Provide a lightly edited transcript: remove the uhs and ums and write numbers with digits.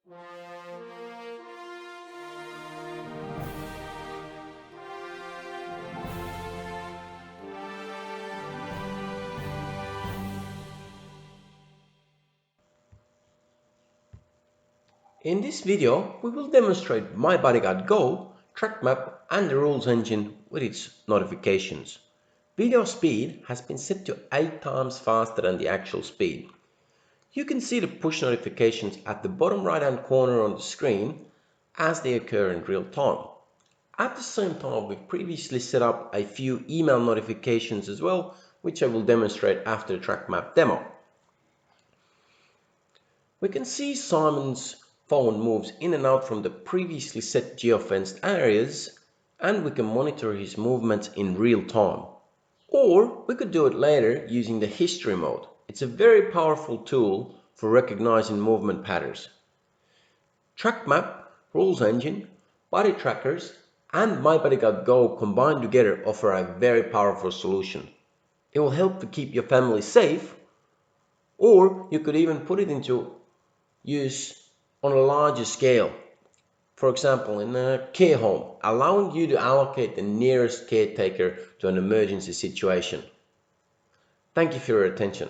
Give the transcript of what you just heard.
In this video, we will demonstrate my Buddy Gard Go, track map and the rules engine with its notifications. Video speed has been set to 8 times faster than the actual speed. You can see the push notifications at the bottom right hand corner on the screen as they occur in real time. At the same time, we've previously set up a few email notifications as well, which I will demonstrate after the track map demo. We can see Simon's phone moves in and out from the previously set geofenced areas, and we can monitor his movements in real time. Or we could do it later using the history mode. It's a very powerful tool for recognizing movement patterns. Track map, rules engine, body trackers, and My Buddy Gard Go combined together offer a very powerful solution. It will help to keep your family safe, or you could even put it into use on a larger scale. For example, in a care home, allowing you to allocate the nearest caretaker to an emergency situation. Thank you for your attention.